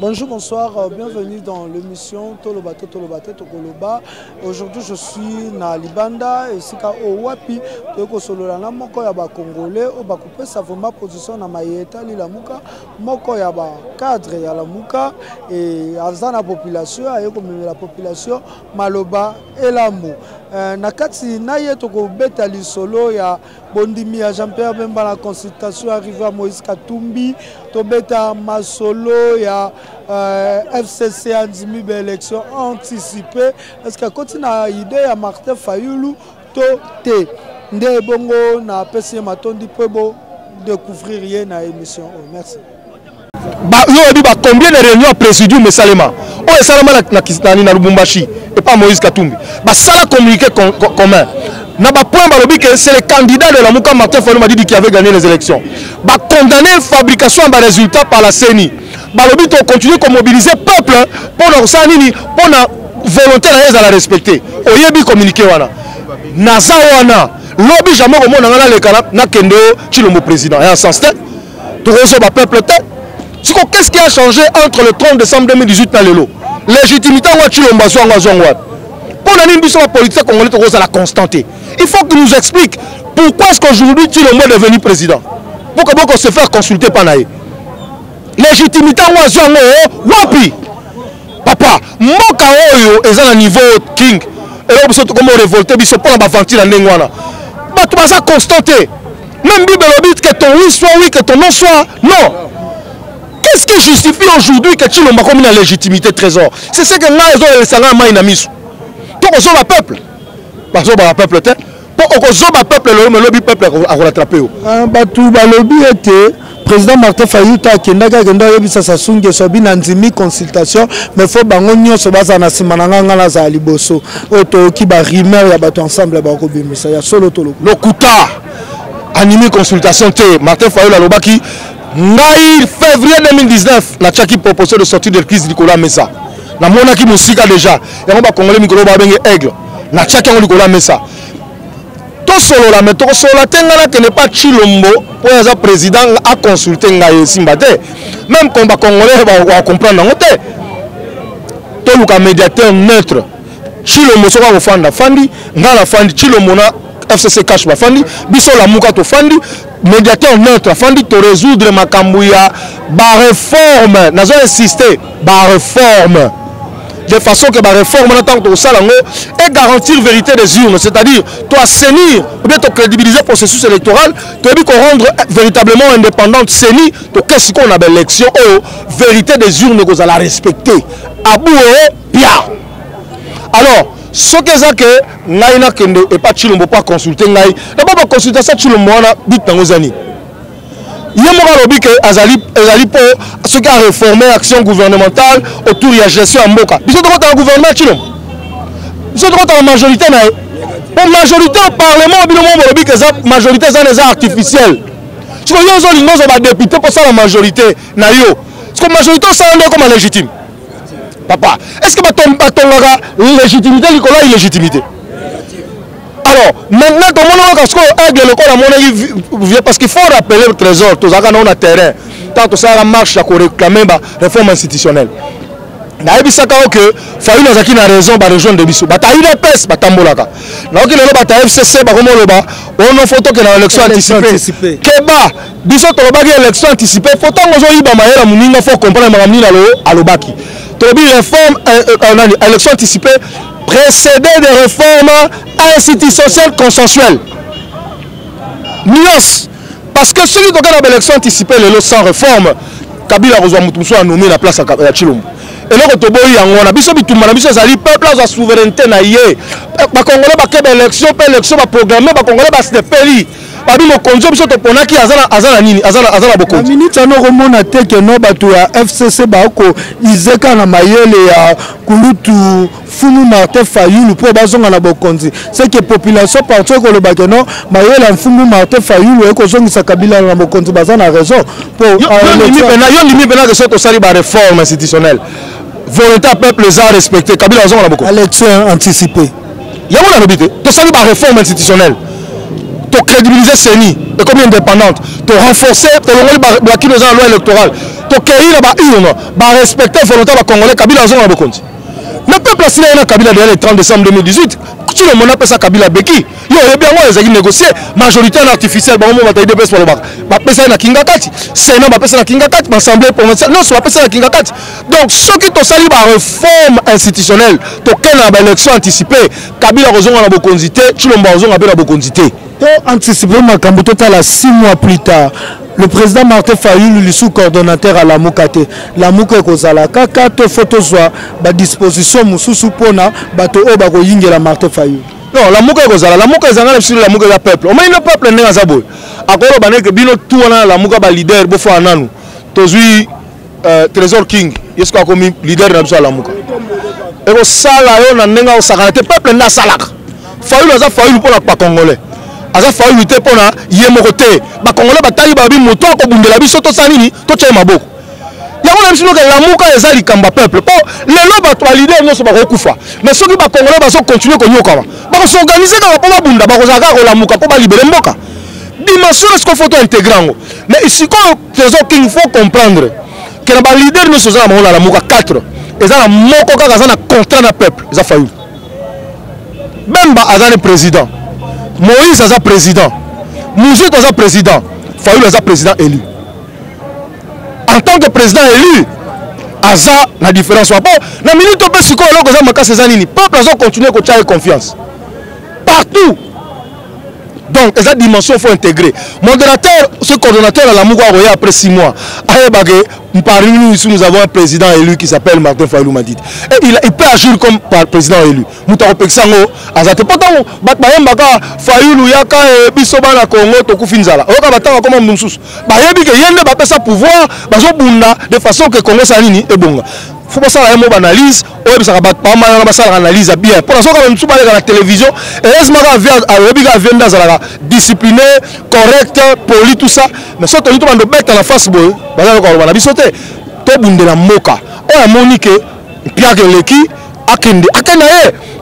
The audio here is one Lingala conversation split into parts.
Bonjour, bonsoir, bienvenue dans l'émission Toloba Tokoloba. Aujourd'hui, je suis na Libanda et c'est au Wapi. Toko solola na moko ya ba Congolais au ba couper sa vraiment position na Mayeta lila muka moko ya ba cadre ya la muka et azana population ayeko la population maloba elamu. Na kati na ye toko beta lisolo ya bondimi ya Jean-Pierre Bemba la consultation arrivé à Moïse Katumbi to beta masolo ya FCC a dit une élection anticipée. Est-ce que quand na idée à Martin Fayulu to te nde bongo na PC matondi pebo découvrir rien na émission. Merci. Combien de réunions présidium mais Salema oh Salema na Lubumbashi et pas Moïse Katumbi ça a communiqué commun na ba point balobi que c'est le candidat de la Mouka Martin Fayulu m'a dit qui avait gagné les élections condamner fabrication de résultats par la CENI balobi to continuer à mobiliser peuple pour leur sanini pour la volonté à la respecter oyebi communiquer wana naza wana lobby jamais au monde na kendo Chilombo président et en sens tête to reso ba peuple tête. Qu'est-ce qui a changé entre le 30 décembre 2018 et le légitimité ou Chilombo pour la politique congolaise la constanter. Il faut qu'il nous explique pourquoi est-ce qu'aujourd'hui Chilombo est devenu président. Pourquoi on se fait consulter par naïe. Légitimité ou wapi. Papa, moka oyo est à niveau king. Et là on comme révolté biso pour la aventure en ndengwana. Ba tu vas constater. Même Bible dit que ton oui soit oui que ton non soit non. Qu'est-ce qui justifie aujourd'hui que Chilombo comme une légitimité trésor? C'est ce que nous avons dit à Maïnamis. Pour que le peuple, parce que le peuple, pour que le peuple, le peuple a rattrapé. Le était président Martin Fayulu qui a consultation, mais il faut que se base na simananga za liboso. Auto qui ba rumeur ya bato ensemble ba ko bimisa ya solo tolo. Le Kouta animé consultation té Martin Fayulu alobaki ngai février 2019 na tchaki proposition de sortie de crise Nicolas Messa. Na monaki musika déjà. Et on va congolais micro ba bengi aigle. Na tchaki on Nicolas Messa. To solo la mais to solo la tengana que n'est pas Chilombo pour être président a consulter ngai Simbate. Même combat congolais va comprendre ngote. To luka médiateur neutre. Chilombo soka ko fanda fandi, ngala fandi Chilombo na FCC cash ba fandi, biso la muka to fandi. Médiateur neutre afin de résoudre ma cambouya ba réforme nous avons insisté ba réforme de façon que ba réforme n'attend que ça et garantir vérité des urnes, c'est-à-dire toi assainir ou bien te crédibiliser le processus électoral, te rendre véritablement indépendante CENI, to qu'est-ce qu'on a l'élection vérité des urnes que vous allez respecter abou bien. Alors ce que ça que naina kende et pas Chilombo pas consulter ngai d'abord consulter ça Chilombo na bit tangozani yemo robi que azali pour ce qui a réformé l'action gouvernementale autour de la gestion en mboka biso droit dans le gouvernement Chilombo biso droit dans la majorité na pour majorité au parlement bilomo robi que ça majorité ça les artificiels tu vois yo zo lingo ba député pour ça la majorité na yo parce que majorité ça on est comme légitime. Papa, est-ce que la légitimité, illégitimité? Alors, maintenant, parce qu'il faut rappeler le trésor, tout ça, on a terrain, tant que ça marche, pour réclamer la réforme institutionnelle. Que Fayulu Nazaki a raison de rejoindre des bisous. Bataille de peste, batambolaka. Là où il y a bataille FCC, on a photo que l'élection anticipée. Keba, bisous tolobaki élection anticipée. Photo ngozo yiba maera muninga faut comprendre mamani na lo alobaki. Tobi réforme élection anticipée précédée de réformes institutionnelles consensuelles. Nuance. Parce que celui qui a l'élection anticipée, le sans réforme, Kabila a nommé la place à Chilombo. Et là, on a biso bitumba na biso ezali peuple a souveraineté na yé. Ba congolais ba keba élection, pa élection ba programmer ba congolais ba se peli. Ba bi mo konzo biso to ponaki azala nini, azala boko. Minute no remona te que no bato ya FCC ba ko izeka na mayele ya kulutu Fumu Martin Fayulu pour bazonga na bokonzi. C'est que population partout ko le ba que no mayele Fumu Martin Fayulu e ko zongisa Kabila na bokonzi bazana raison pour yo limi pena que ça to sali ba réforme institutionnelle. Volonté peuple les a respecté. Kabila a beaucoup. Élection anticipée. Il y a une habité. Tu salues la réforme institutionnelle. to crédibiliser CENI et comme indépendante, to renforcer, to longoler Blaki dans la loi électorale, to créer la urne, ba respecter volontairement Congolais Kabila en zone Bokonzi. Le peuple a signé Kabila derrière le 30 décembre 2018. Tout le monde appelle ça Kabila Beki. Yo, bien moi les négocier majorité artificielle, bon moment bataille de baisse pour le bac. Ba pesa na Kinga Kati. Sénat ba pesa na Kinga Kati, l'Assemblée provinciale. Non, soit pesa na Kinga Kati. Donc ceux qui to sali ba réforme institutionnelle, to kena ba élection anticipée, Kabila rozonga na Bokonzité, Chilomba rozonga ba Bokonzité. To anticiper makambo total 6 mois plus tard. Le président Martin Fayulu, le sous-coordonnateur à la Moukate, la Mouka Kozala, kaka to photo soit ba disposition mususu pona bato obako yingela Martin Fayulu. Non, la Mouka Kozala, la Mouka Zanga sur la Mouka peuple. On met le peuple n'est pas boy. Akoro banek bino tout on a la Mouka ba leader bofo ananu. Tozui Trésor King, yesko komi leader na biso la Mouka. Et ko sala yo na nenga o sakanate peuple na salaka. Fayulu za Fayulu pour la pa congolais. Aza Fayulu te pona yemoko te. Ba congolais batali ba bi moto ko bundela biso to sanini to tche maboko. Yango na biso que la Mouka ezali kamba peuple. Po lelo bato leader nyonso ba kokufa. Mais ceux qui ba congolais ba so continuer ko nyoka. Ba s'organiser ka ba bunda ba ko zaka ko la Mouka ko ba libérer mboka. Dimension est-ce qu'il faut intégrer. Mais ici quand Trésor King faut comprendre que la leader nyonso za na la Mouka 4 ezala moko kaka za na contrat na peuple za Fayulu. Bemba azali président. Moïse est président. Mouzit est président. Fayulu est président élu. En tant que président élu, Aza la différence. Bon, la minute où on peut peuple a continué à avoir confiance. Partout. Donc, cette dimension, il faut intégrer. Modérateur, ce coordonnateur à la Mouga après 6 mois. Parmi nous, ici, nous avons un président élu qui s'appelle Martin Fayulu Madid. Et il peut agir comme président élu. Moutaro Peksango, Azate. Pourtant, Batmayembaka, Fayulu, Yaka, Bisobana, Congo, Tokufinzala. Oka Batanga, comme Moussous. Bayebi que Yende va sa pouvoir, Bazobunda, de façon que Congo Sanini est bon. Faut pas ça la même analyse, ou ça va pas mal dans ça analyse bien. Pour l'instant quand on parle à la télévision, et est-ce que vient dans discipliné, correct, poli tout ça, mais surtout on doit mettre la face boy, bazar ko bana bisote, to bundela moka. O ya Monique, Pierre Leki, akende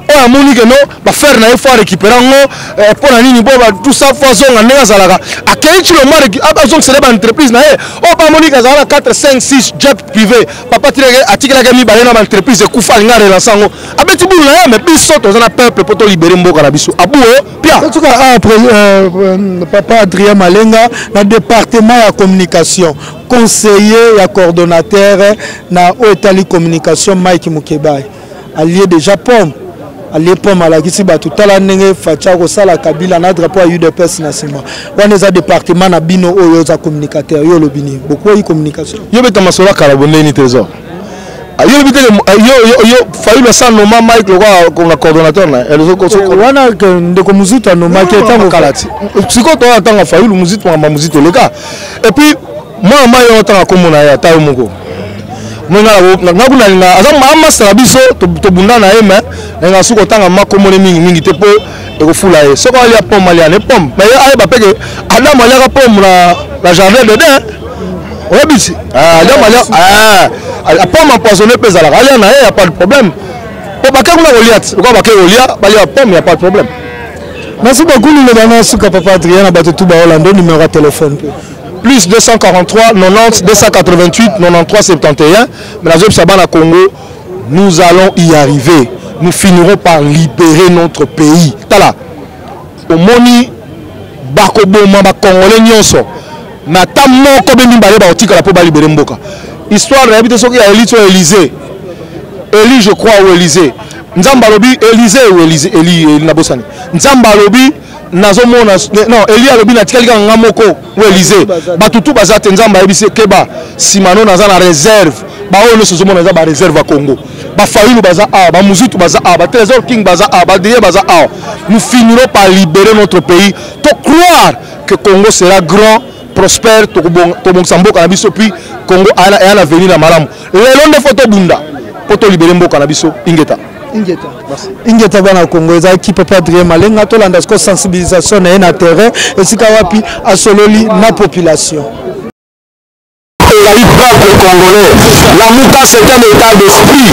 oya Monique non, ba faire na effort récupérer ngo pour la nini boba tout ça façon nga zalaka. Akeichi le marque abazon c'est des entreprises na o ba Monique azala 4 5 6 jet privé. Papa tire article ga mi balena entreprise kufa nga relançango. Abeti bulu na mais biso to na peuple pour to libérer mboka na biso. Abuo Pia. En tout cas papa Adrien Malenga na département ya communication, conseiller ya coordonnateur na Otali communication Mike Mukebai. Allié déjà pomme. Allié pomme à la Gisiba tout à l'année, Fachako Sala Kabila, na drapeau à UDPS Nassima. On est un département na bino oyo za communicateur, yo lobini. Beaucoup de communication. Yo beta masola karabonne ni trésor. Yo bita yo Fayulu sa noma Mike le comme la coordonnateur na. Wana ndeko muzito noma ki tango kalati. Siko to atanga Fayulu muzito ma muzito le cas. Et puis moi yo tanga komona ya tayo moko. Ngakuna aza mama sarabiso to bunda na ema nga suko tanga makomone mingi te po ekofula ye soko ali pomme ali ne pomme mais ay ba peke adam ali ka pomme la jardin de dedans obisi adam ali pomme empoisonnée pesa la ali na y a pas de problème po ba ka kuna Goliath ko ba ka Goliath ba ya pomme y a pas de problème. Merci beaucoup le bana suka papa Adrien ba tout ba Hollande numéro de téléphone plus 243 90 288 93 71. Mais la Sabana Congo, nous allons y arriver. Nous finirons par libérer notre pays. Tala. Au moni bakobo mamba congolais nyonso. Na tammo ko beni balé ba otika la po ba libérer mboka. Histoire de habiter soki ya Élysée. Élie je crois ou Élysée. Nzamba lobi Élysée ou Élie na bosani. Nzamba lobi nazomona non Elia lobi na tikali nga moko ou Élysée batutu bazate nzamba yebise keba simano naza na réserve ba ono sozomona za ba réserve à Congo ba Fayulu baza ba muzitu baza ba Trésor King baza ba Dieu baza nous finirons par libérer notre pays to croire que Congo sera grand prospère to bongsa mboka na biso puis Congo a na venir na malamu lelo nde photo bunda poto libérer mboka na biso ingeta Ingeta bana Congo za ki papa Adrien Malenga to landa ko sensibilisation na terrain et sika wapi asololi na population. Peuple congolais, la Mouka c'est un état d'esprit,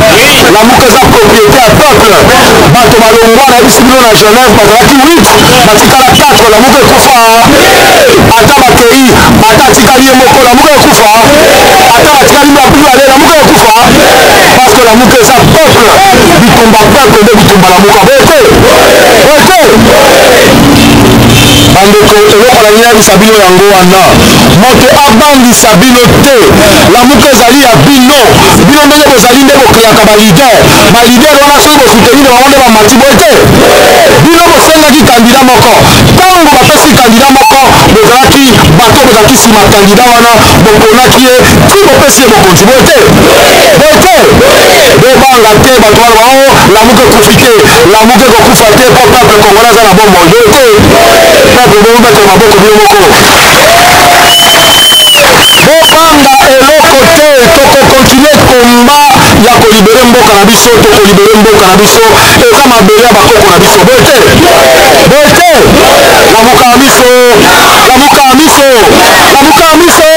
la Mouka c'est propriété à peuple, bato balongwa na biso bino na Genève bazalaki 8 batikala 4 lamuka ekufa ata bakei ata atikali ye moko lamuka ekufa ata batikali mibale lamuka ekufa parce que lamuka eza peuple bitumba peuple nde bitumba lamuka bote bandeko eloko na nini yabisa bino yango wana moto abandisa bino te lamuka ezali ya bino bino ndenge bozali nde bokreaka balider wana soki bosoutenir bango nde bamati boye te bino bosengaki kandida moko ntango bapesi kandida moko bozalaki bato bozalaki nsima kandida wana boponaki ye ti bopesi ye mokonzi boye te bobanga te bato wana bao lamuka ekufi te lamuka ekokufa te po peuple congolais aza na bomoi boye te peuple bometela maboko bino moko bobanga eloko te tokokontinue komba ya kolibere mboka na biso tokolibere mboka na biso eza mabele ya bakoko na biso boye te lamuka ya miso lamuka ya miso lamuka ya miso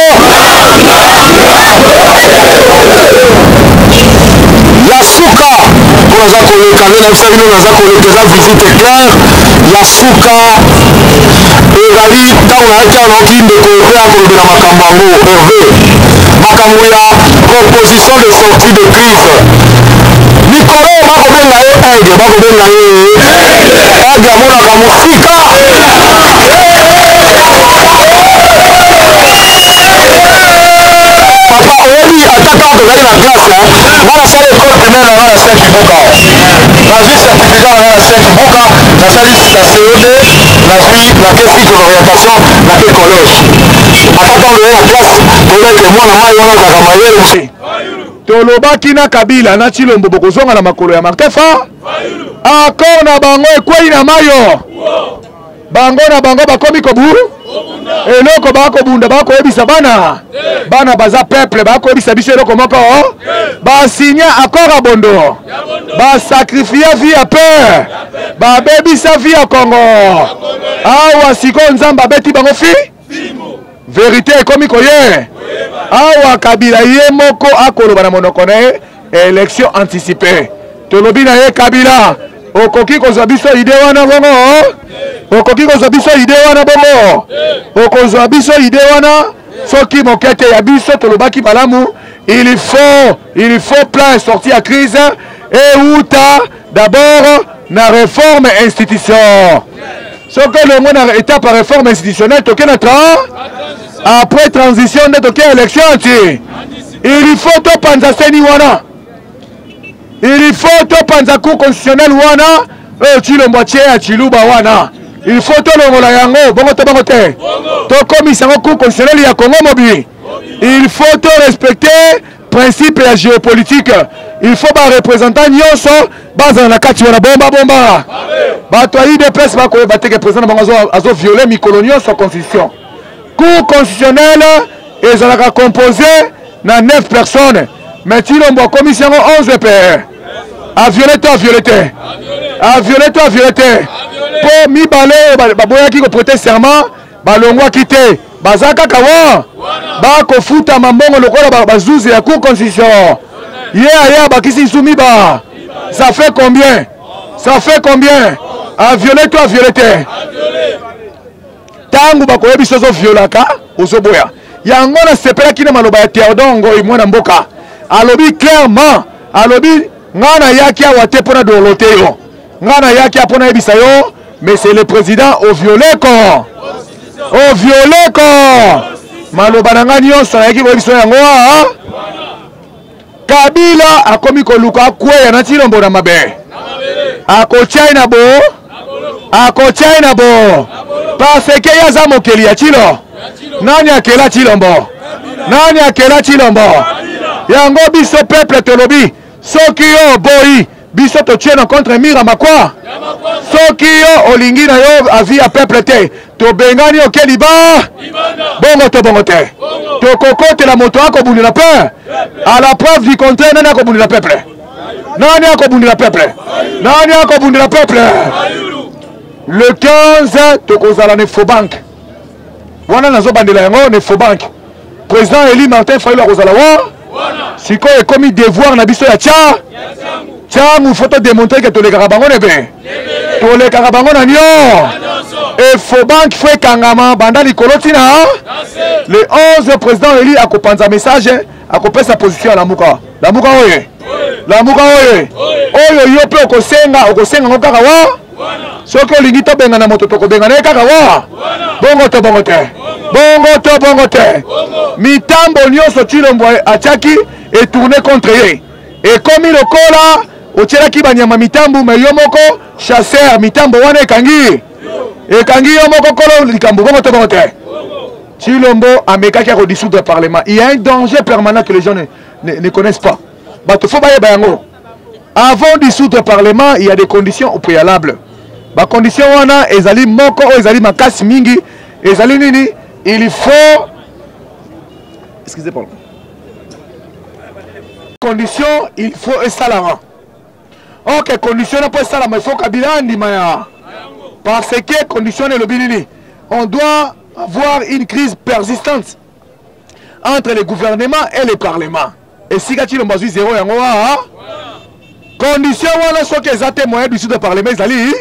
ya suka mpo naza koleka nde nayebisa bino naza koleka eza visite claire ya suka ezali ntango nayaki awa naoki ndeko herve akolobela makambo yango herve makambo ya proposition de sortie de crise mikolo bakobenga ye aigle bakobenga ye aigle amonaka mosika papa oyebi ataka tozali na classe nga nasali école primaire na nga na saint kibuka nazwi certificat na nga na saint kibuka nasali na COD nazwi nakesi orientation nake collège ata ntango toye na classe toyeke mwana mai wana azaka mayele mosi tolobaki na Kabila na Tshilombo bokozonga na makolo ya Martin Fa accord na bango ekwei na mayo bango na bango bakomi kobu eloko bakobunda bakoyebisa bana baza peuple bakoyebisa biso eloko moko basigna accord ya bondo basakrifia vie ya peur babebisa vie ya Congo awa sikoyo nzambe abeti bango vérité ekomi koye awa Kabila ye moko akoloba na monoko na ye élection anticipée tolobi na ye Kabila okoki kozwa biso ide wana bongo okoki kozwa biso ide wana bongo okozwa biso ide wana soki mokete ya biso tolobaki malamu il faut plan sorti ya crise euta d'abord na réforme institution soki longo na étape ya réforme institutionnelle toke na après transition nde toke élection ti il faut topanza seni wana il faut topanza cour constitutionnel wana oyo Tshilombo atie ya Tshiluba wana il faut tolongola yango bongo to bango te tokomisa yango cour constitutionnel ya Congo mobi il faut to respecter principe ya géopolitique il faut barepresentant nyonso bazala na kati wana bomba bato ya UDPS bakoyeba te ke président bango azoviole mikolo nyonso constitution cour constitutionnelle ezalaka composé na 9 personnes mais Tshilombo akomisi yango 11 PR a violé po mibale baboyaki koprêter serment balongwaki te baza kaka wa bakofuta mambongo lokola bazuzi ya cour constitution ye bakisi isu miba ça fait combien a violé te tangu bakoyebi biso ozoviolaka ozoboya yango nasepelaki na maloba ya Théodore Ngoyi mwana mboka alobi clairement alobi ngana yaki awa te mpona dolote yo ngana yaki mpona yebisa yo mais c'est le président au violé maloba na nga nyonso nayaki koyebisa yango Kabila akomi koluka akweya na Tshilombo na mabe akotyai na bo parce que yaza mokeli ya Tshilo nani akela Tshilombo yango biso peuple tolobi soki yo boyi biso totie na contre mira makwa soki yo olingi na yo avi ya peuple te tobengani okeli bongo te tokokotela moto akobundela peur à la preuve du contraire nani akobundela peuple le 15 tokozala ne faux bank wana nazobandela yango ne faux bank président Eli Martin Fayulu akozala wa sikoyo ekomi devoir na biso ya tyangu faut démontrer que tolekaka bango nebe tolekaka bango na nio et faut banque fait kangama banda likolo tina le 11 président Eli akopanza message akopesa position ya lamuka oye oyo yo pe okosenga ngo kaka wa soki olingi tobenga na moto tokobenga naye kaka wa bongo te mitambo nyonso Tshilombo atiaki etourne contre ye ekomi lokola otielaki banyama mitambo me yo moko chasseur mitambo wana ekangi yo moko kolo likambo bongo te Tshilombo amekaki à dissoudre le Parlement. Il y a un danger permanent que les gens ne connaissent pas. Avant de dissoudre le Parlement, il y a des conditions au préalable. Les conditions wana ezali moko ezali makasi mingi ezali nini il faut excusez-moi. Conditions il faut esalama. OK, condition na po esalama il faut Kabila ndimaya. Parce que condition est le binini. On doit avoir une crise persistante entre le gouvernement et le parlement. Et si Tshilombo bazui zéro yango wa condition wana soki eza te moyen de dissoudre le parlement ezali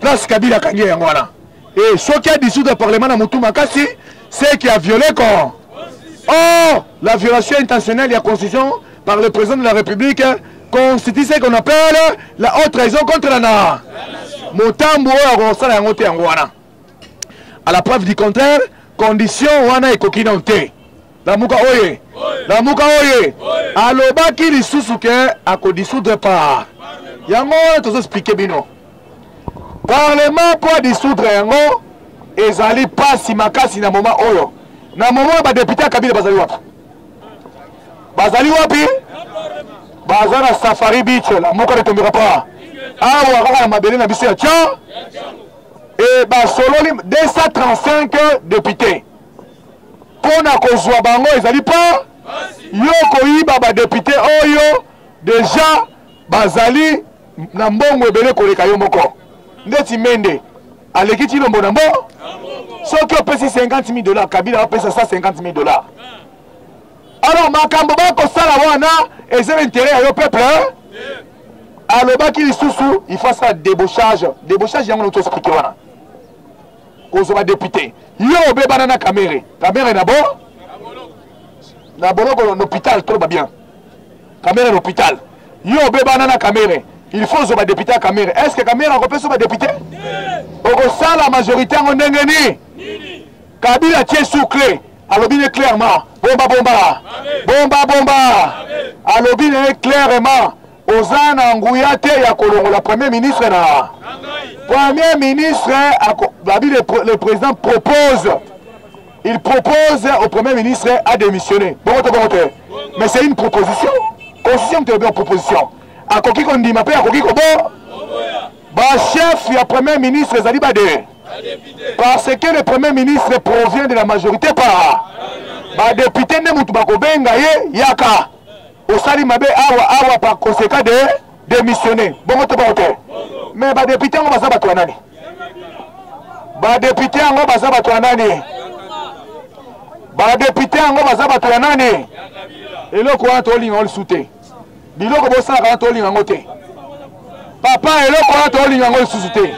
place Kabila kangi yango wana. Et soki a dissoudre le parlement na mutu makasi c'est qui a violé quoi. Oh, la violation intentionnelle de la constitution par le président de la République constitue ce qu'on appelle la haute trahison contre la nation. Motambo akosala yango te yango wana. À la preuve du contraire, condition wana ekokinonte. Lamuka oye. Alobaki lisusu ke akodissoudre par. Yango tozo expliquer bino. Parlement pour dissoudre yango ezali pasi makasi na moment oyo. Na moment ba député Kabila bazali wapi? Bazana Safari Beach la moko ne tombera pas. Awa kaka na mabele na biso ya tcha. Et basololi 235 députés. Pour na kozwa bango ezali pas yoko yiba ba député oyo déjà bazali na mbongo ebele koleka yo moko. Ndeti mende aleki Tshilombo na mbo soki opesi $50,000 Kabila opesa $150,000. Alors makambo bakosala wana ezela intérêt ya yo peuple alobaki lisusu il faut ça débauchage yango na to expliquer wana kozwa député yo obebana na camere na boloko l'hôpital trop bien camere l'hôpital yo obebana na camere il faut zo ba député à camere est-ce que camere akopesa ba député okosala la majorité ngo ndenge ni Kabila tie souclé alobine clairement bomba alobine clairement ozana nguya te ya kolongola premier ministre na Premier ministre, le président propose, il propose au Premier ministre à démissionner. Mais c'est une proposition. Constitution de bien proposition. À Koki Kondi Mapé, à Koki Kobo, chef, il y a Premier ministre Zalibade. Parce que le Premier ministre provient de la majorité par. Député ne Moutubako Bengaye, Yaka. Au Sali Mabe, Awa, par conséquent de démissionner. Mais député on va sabatwa nani? Député on va sabatwa nani? Député on va sabatwa nani? Et le quoi to linga ol souté. Biloko bosa ka to linga ngote. Papa et le quoi to linga ol souté.